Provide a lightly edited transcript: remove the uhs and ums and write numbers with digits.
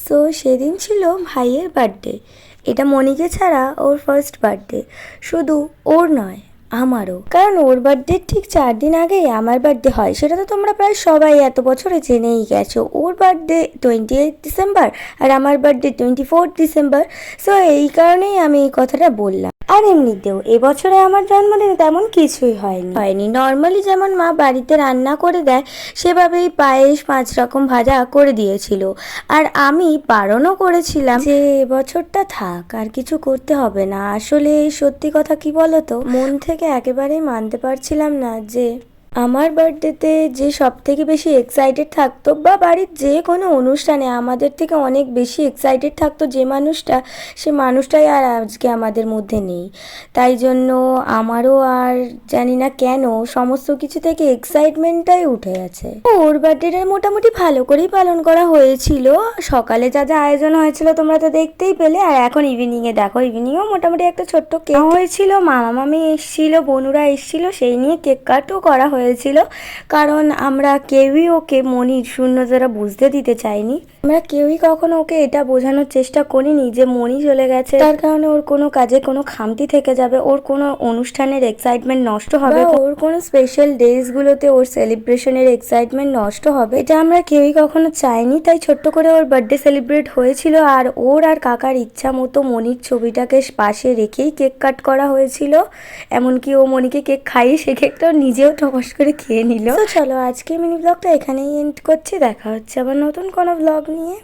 So সেদিন ছিল ভাইয়ের বার্থডে। এটা মনিকে ছাড়া ওর ফার্স্ট বার্থডে। শুধু ওর নয়, আমারও, কারণ ওর বার্থডের ঠিক 4 দিন আগেই আমার বার্থডে হয়। সেটা তো তোমরা প্রায় সবাই এত বছরে জেনেই গেছো। ওর বার্থডে 28 ডিসেম্বর আর আমার বার্থডে 24 ডিসেম্বর। সো এই কারণেই আমি এই কথাটা বললাম। আর এমনিতেও এবছরে আমার জন্মদিনে তেমন কিছুই হয়নি। নর্মালি যেমন মা বাড়িতে রান্না করে দেয় সেভাবেই পায়েস 5 রকম ভাজা করে দিয়েছিল। আর আমি বারণও করেছিলাম যে এবছরটা থাক, আর কিছু করতে হবে না। আসলে সত্যি কথা কি বলতো, মন থেকে একেবারেই মানতে পারছিলাম না যে আমার বার্থডেতে যে সব থেকে বেশি এক্সাইটেড থাকতো, বা বাড়ির যে কোনো অনুষ্ঠানে আমাদের থেকে অনেক বেশি এক্সাইটেড থাকতো যে মানুষটা, সে মানুষটাই আর আজকে আমাদের মধ্যে নেই। তাই জন্য আমারও আর জানি না কেন সমস্ত কিছু থেকে এক্সাইটমেন্টটাই উঠে গেছে। ওর বার্থডেটা মোটামুটি ভালো করেই পালন করা হয়েছিল। সকালে যা যা আয়োজন হয়েছিল তোমরা তো দেখতেই পেলে। আর এখন ইভিনিংয়ে দেখো, ইভিনিংয়েও মোটামুটি একটা ছোট্ট কেক হয়েছিল, মামা মামি এসেছিল, বনুরা এসেছিল, সেই নিয়ে কেক কাটও করা হয়েছিল। কারণ আমরা কেউই ওকে মনির শূন্যতাটা বুঝতে দিতে চাইনি। আমরা কেউই কখনো ওকে এটা বোঝানোর চেষ্টা করিনি যে মনি চলে গেছে তার কারণে ওর কোনো কাজে কোনো খামতি থেকে যাবে, ওর কোনো অনুষ্ঠানের এক্সাইটমেন্ট নষ্ট হবে, ওর কোনো স্পেশাল ডেজগুলোতে ওর সেলিব্রেশনের এক্সাইটমেন্ট নষ্ট হবে, এটা আমরা কেউই কখনো চাইনি। তাই ছোট্ট করে ওর বার্থডে সেলিব্রেট হয়েছিল। আর ওর আর কাকার ইচ্ছা মতো মনির ছবিটাকে পাশে রেখেই কেক কাট করা হয়েছিল। এমনকি ও মনিকে কেক খাইয়ে সে কেকটাও নিজেও টপস করে খেয়ে নিল। তো চলো আজকে মিনি ব্লগটা এখানেই এন্ড করছি। দেখা হচ্ছে আবার নতুন কোনো ব্লগ নিয়ে।